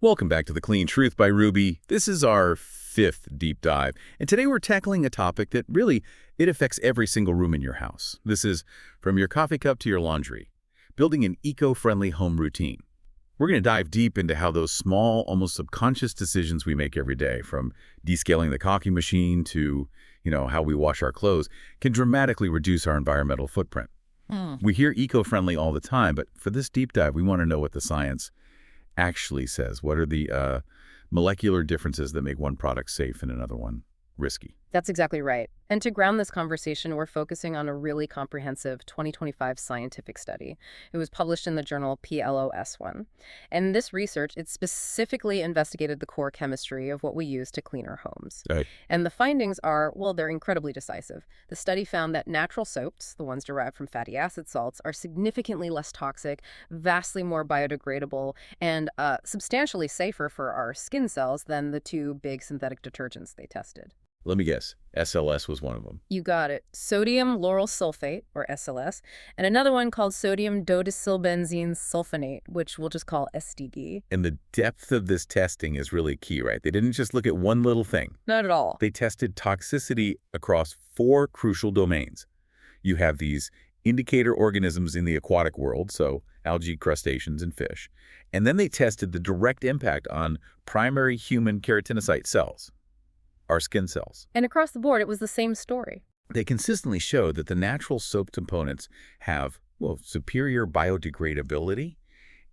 Welcome back to The Clean Truth by Roobi. This is our fifth deep dive, and today we're tackling a topic that it affects every single room in your house. This is from your coffee cup to your laundry, building an eco-friendly home routine. We're going to dive deep into how those small, almost subconscious decisions we make every day, from descaling the coffee machine to, how we wash our clothes, can dramatically reduce our environmental footprint. We hear eco-friendly all the time, but for this deep dive, we want to know what the science actually says. What are the molecular differences that make one product safe and another one risky? That's exactly right. And to ground this conversation, we're focusing on a really comprehensive 2025 scientific study. It was published in the journal PLOS One. And this research, it specifically investigated the core chemistry of what we use to clean our homes. Right. And the findings are, well, they're incredibly decisive. The study found that natural soaps, the ones derived from fatty acid salts, are significantly less toxic, vastly more biodegradable, and substantially safer for our skin cells than the two big synthetic detergents they tested. Let me guess. SLS was one of them. You got it. Sodium lauryl sulfate, or SLS, and another one called sodium dodecylbenzene sulfonate, which we'll just call SDB. And the depth of this testing is really key, right? They didn't just look at one little thing. Not at all. They tested toxicity across 4 crucial domains. You have these indicator organisms in the aquatic world, so algae, crustaceans, and fish. And then they tested the direct impact on primary human keratinocyte cells, our skin cells. And across the board, it was the same story. They consistently showed that the natural soap components have, superior biodegradability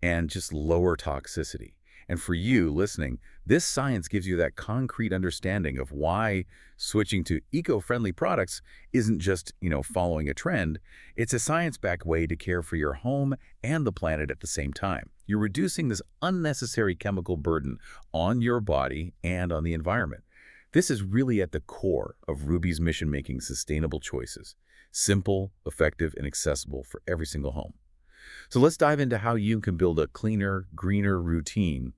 and just lower toxicity. And for you listening, this science gives you that concrete understanding of why switching to eco-friendly products isn't just, following a trend. It's a science-backed way to care for your home and the planet at the same time. You're reducing this unnecessary chemical burden on your body and on the environment. This is really at the core of Roobi's mission, making sustainable choices simple, effective, and accessible for every single home. So let's dive into how you can build a cleaner, greener routine,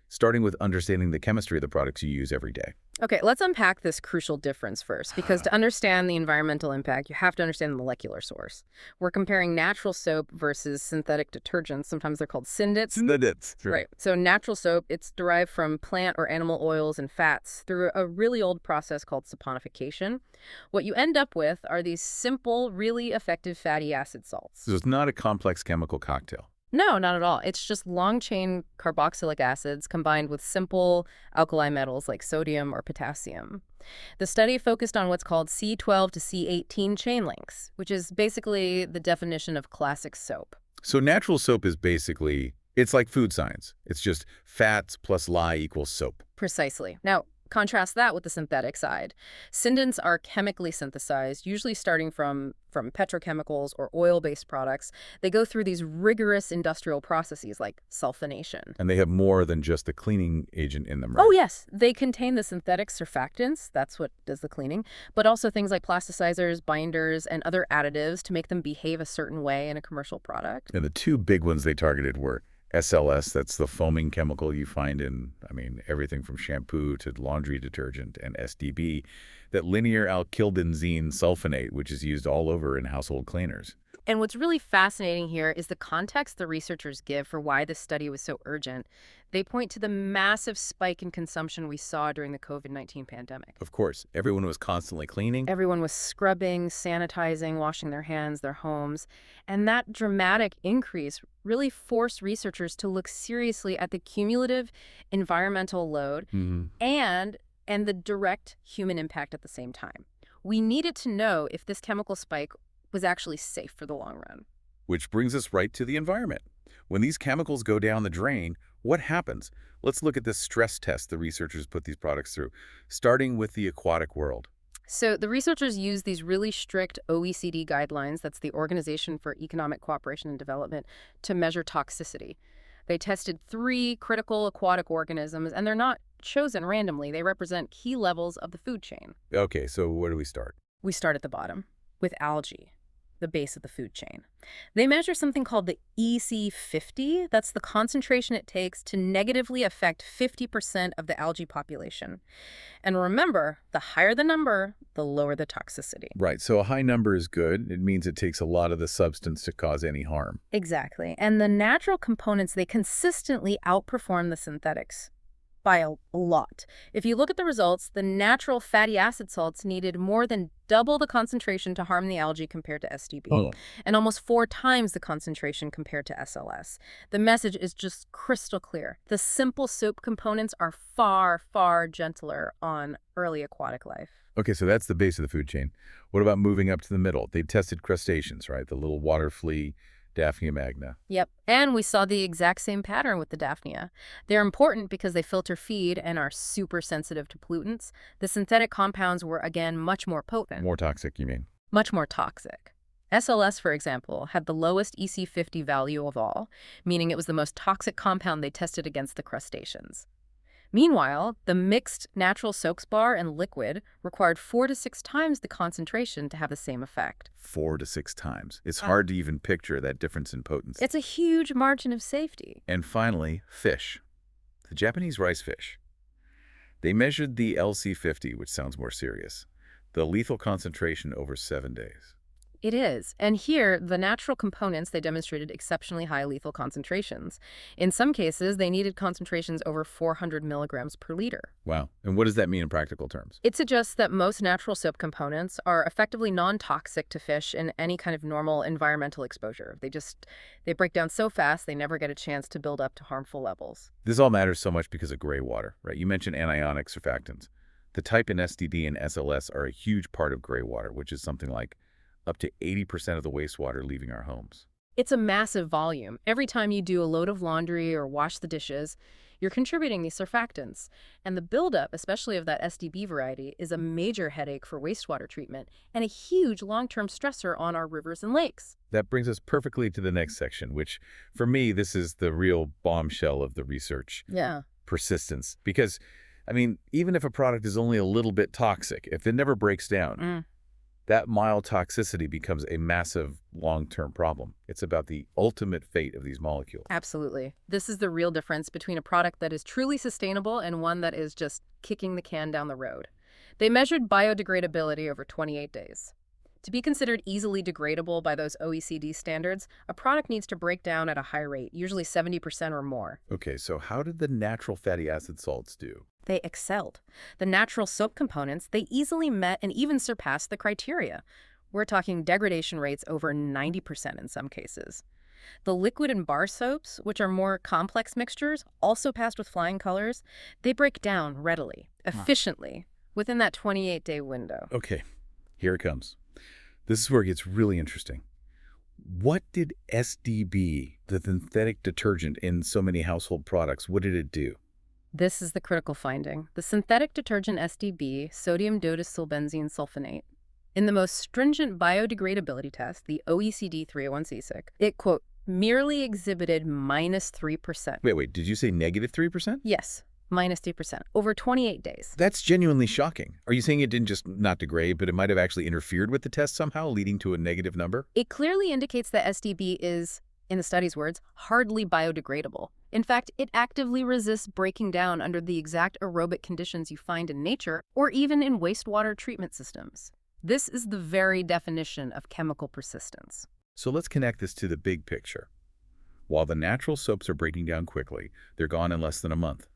starting with understanding the chemistry of the products you use every day. Okay, let's unpack this crucial difference first, because to understand the environmental impact, you have to understand the molecular source. We're comparing natural soap versus synthetic detergents. Sometimes they're called synthets. Synthets. Right. So natural soap, it's derived from plant or animal oils and fats through a really old process called saponification. What you end up with are these simple, really effective fatty acid salts. So it's not a complex chemical cocktail. No, not at all. It's just long-chain carboxylic acids combined with simple alkali metals like sodium or potassium. The study focused on what's called C12 to C18 chain links, which is basically the definition of classic soap. So natural soap is it's like food science. It's just fats plus lye equals soap. Precisely. Now, contrast that with the synthetic side. Synthets are chemically synthesized, usually starting from petrochemicals or oil-based products. They go through these rigorous industrial processes like sulfonation. And they have more than just the cleaning agent in them, right? Oh, yes. They contain the synthetic surfactants, that's what does the cleaning, but also things like plasticizers, binders, and other additives to make them behave a certain way in a commercial product. And the 2 big ones they targeted were SLS, that's the foaming chemical you find in, everything from shampoo to laundry detergent, and SDB, that linear alkylbenzene sulfonate, which is used all over in household cleaners. And what's really fascinating here is the context the researchers give for why this study was so urgent. They point to the massive spike in consumption we saw during the COVID-19 pandemic. Of course, everyone was constantly cleaning. Everyone was scrubbing, sanitizing, washing their hands, their homes. And that dramatic increase really forced researchers to look seriously at the cumulative environmental load and the direct human impact at the same time. We needed to know if this chemical spike was actually safe for the long run. Which brings us right to the environment. When these chemicals go down the drain, what happens? Let's look at this stress test the researchers put these products through, starting with the aquatic world. So the researchers used these really strict OECD guidelines, that's the Organization for Economic Cooperation and Development, to measure toxicity. They tested 3 critical aquatic organisms, and they're not chosen randomly. They represent key levels of the food chain. Okay, so where do we start? We start at the bottom with algae. the base of the food chain. They measure something called the EC50. That's the concentration it takes to negatively affect 50% of the algae population. And remember, the higher the number, the lower the toxicity. Right, so a high number is good. It means it takes a lot of the substance to cause any harm. Exactly. And the natural components, they consistently outperform the synthetics by a lot. If you look at the results, the natural fatty acid salts needed more than double the concentration to harm the algae compared to SDB, Oh. and almost 4 times the concentration compared to SLS. The message is just crystal clear. The simple soap components are far, far gentler on early aquatic life. Okay, so that's the base of the food chain. What about moving up to the middle? They tested crustaceans, right? The little water flea, Daphnia magna. Yep, and we saw the exact same pattern with the Daphnia. They're important because they filter feed and are super sensitive to pollutants. The synthetic compounds were, again, much more potent. More toxic, you mean? Much more toxic. SLS, for example, had the lowest EC50 value of all, meaning it was the most toxic compound they tested against the crustaceans. Meanwhile, the mixed natural soaps bar and liquid required 4 to 6 times the concentration to have the same effect. 4 to 6 times. It's hard to even picture that difference in potency. It's a huge margin of safety. And finally, fish. The Japanese rice fish. They measured the LC50, which sounds more serious, the lethal concentration over 7 days. It is. And here, the natural components, they demonstrated exceptionally high lethal concentrations. In some cases, they needed concentrations over 400 milligrams per liter. Wow. And what does that mean in practical terms? It suggests that most natural soap components are effectively non-toxic to fish in any kind of normal environmental exposure. They break down so fast, they never get a chance to build up to harmful levels. This all matters so much because of gray water, right? You mentioned anionic surfactants. The type in SDB and SLS are a huge part of gray water, which is something like up to 80% of the wastewater leaving our homes. It's a massive volume. Every time you do a load of laundry or wash the dishes, you're contributing these surfactants. And the buildup, especially of that SDB variety, is a major headache for wastewater treatment and a huge long-term stressor on our rivers and lakes. That brings us perfectly to the next section, which, for me, this is the real bombshell of the research. Yeah. Persistence. Because, I mean, even if a product is only a little bit toxic, if it never breaks down, that mild toxicity becomes a massive long-term problem. It's about the ultimate fate of these molecules. Absolutely. This is the real difference between a product that is truly sustainable and one that is just kicking the can down the road. They measured biodegradability over 28 days. To be considered easily degradable by those OECD standards, a product needs to break down at a high rate, usually 70% or more. Okay, so how did the natural fatty acid salts do? They excelled. The natural soap components, they easily met and even surpassed the criteria. We're talking degradation rates over 90% in some cases. The liquid and bar soaps, which are more complex mixtures, also passed with flying colors. They break down readily, efficiently, within that 28-day window. Okay, here it comes. This is where it gets really interesting. What did SDB, the synthetic detergent in so many household products, what did it do? This is the critical finding. The synthetic detergent SDB, sodium dodecylbenzene sulfonate, in the most stringent biodegradability test, the OECD 301c6, it, quote, merely exhibited -3%. Wait, did you say -3%? Yes, -3% over 28 days. That's genuinely shocking. Are you saying it didn't just not degrade, but it might have actually interfered with the test somehow, leading to a negative number? It clearly indicates that SDB is, in the study's words, hardly biodegradable. In fact, it actively resists breaking down under the exact aerobic conditions you find in nature or even in wastewater treatment systems. This is the very definition of chemical persistence. So let's connect this to the big picture. While the natural soaps are breaking down quickly, they're gone in less than a month.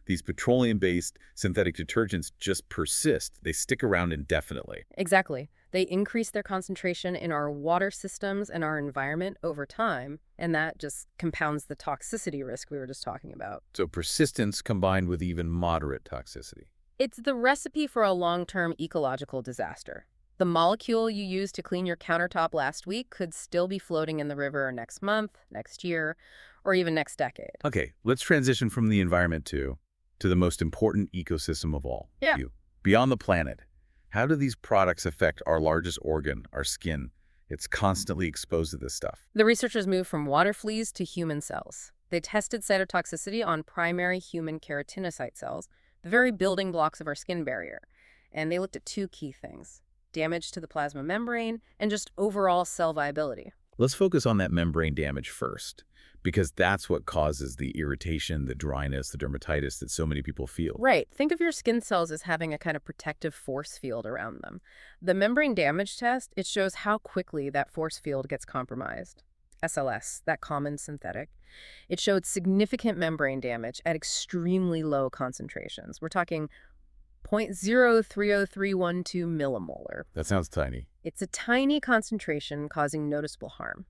These petroleum-based synthetic detergents just persist. They stick around indefinitely. Exactly. They increase their concentration in our water systems and our environment over time, and that just compounds the toxicity risk we were just talking about. So persistence combined with even moderate toxicity. It's the recipe for a long-term ecological disaster. The molecule you used to clean your countertop last week could still be floating in the river next month, next year, or even next decade. Okay, let's transition from the environment to the most important ecosystem of all. Yeah. Beyond the planet, how do these products affect our largest organ, our skin? It's constantly exposed to this stuff. The researchers moved from water fleas to human cells. They tested cytotoxicity on primary human keratinocyte cells, the very building blocks of our skin barrier. And they looked at 2 key things: damage to the plasma membrane, and just overall cell viability. Let's focus on that membrane damage first, because that's what causes the irritation, the dryness, the dermatitis that so many people feel. Right. Think of your skin cells as having a kind of protective force field around them. The membrane damage test, it shows how quickly that force field gets compromised. SLS, that common synthetic, it showed significant membrane damage at extremely low concentrations. We're talking 0.030312 millimolar. That sounds tiny. It's a tiny concentration causing noticeable harm.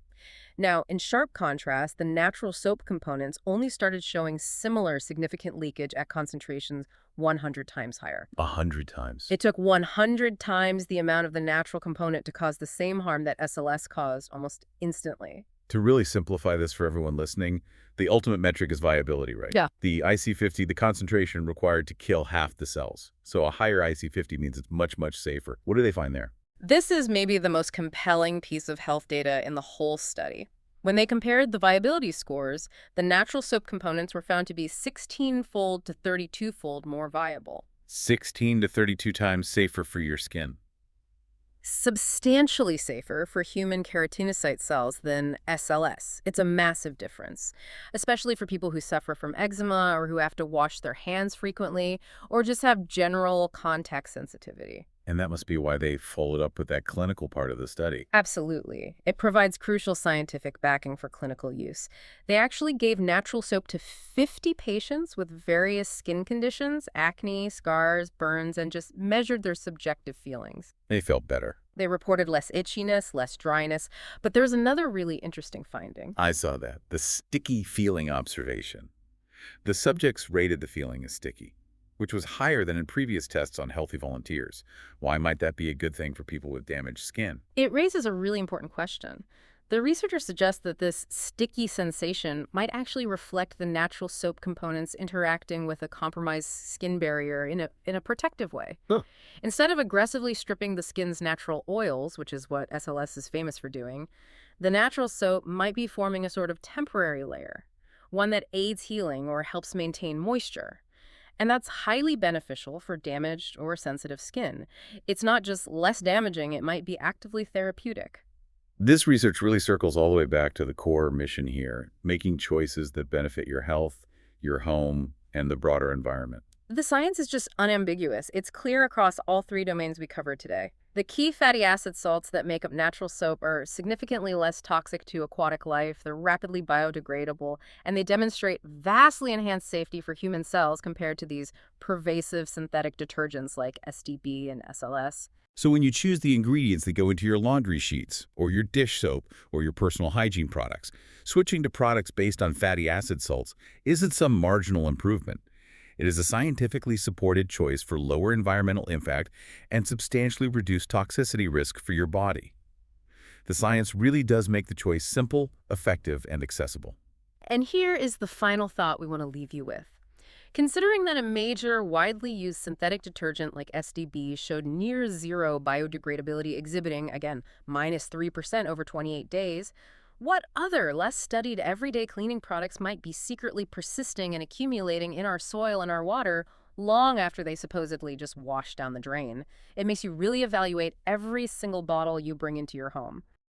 Now, in sharp contrast, the natural soap components only started showing similar significant leakage at concentrations 100 times higher. 100 times. It took 100 times the amount of the natural component to cause the same harm that SLS caused almost instantly. To really simplify this for everyone listening, the ultimate metric is viability, right? Yeah. The IC50, the concentration required to kill half the cells. So a higher IC50 means it's much, much safer. What do they find there? This is maybe the most compelling piece of health data in the whole study. When they compared the viability scores, the natural soap components were found to be 16-fold to 32-fold more viable. 16 to 32 times safer for your skin. Substantially safer for human keratinocyte cells than SLS. It's a massive difference, especially for people who suffer from eczema or who have to wash their hands frequently or just have general contact sensitivity. And that must be why they followed up with that clinical part of the study. Absolutely. It provides crucial scientific backing for clinical use. They actually gave natural soap to 50 patients with various skin conditions, acne, scars, burns, and just measured their subjective feelings. They felt better. They reported less itchiness, less dryness, but there's another really interesting finding. I saw that. The sticky feeling observation. The subjects rated the feeling as sticky, which was higher than in previous tests on healthy volunteers. Why might that be a good thing for people with damaged skin? It raises a really important question. The researchers suggest that this sticky sensation might actually reflect the natural soap components interacting with a compromised skin barrier in a protective way. Huh. Instead of aggressively stripping the skin's natural oils, which is what SLS is famous for doing, the natural soap might be forming a sort of temporary layer, one that aids healing or helps maintain moisture. And that's highly beneficial for damaged or sensitive skin. It's not just less damaging, it might be actively therapeutic. This research really circles all the way back to the core mission here, making choices that benefit your health, your home, and the broader environment. The science is just unambiguous. It's clear across all three domains we covered today. The key fatty acid salts that make up natural soap are significantly less toxic to aquatic life, they're rapidly biodegradable, and they demonstrate vastly enhanced safety for human cells compared to these pervasive synthetic detergents like SDB and SLS. So when you choose the ingredients that go into your laundry sheets, or your dish soap, or your personal hygiene products, switching to products based on fatty acid salts isn't some marginal improvement. It is a scientifically supported choice for lower environmental impact and substantially reduced toxicity risk for your body. The science really does make the choice simple, effective, and accessible. And here is the final thought we want to leave you with. Considering that a major, widely used synthetic detergent like SDB showed near zero biodegradability exhibiting, again, -3% over 28 days, what other, less studied everyday cleaning products might be secretly persisting and accumulating in our soil and our water long after they supposedly just wash down the drain? It makes you really evaluate every single bottle you bring into your home.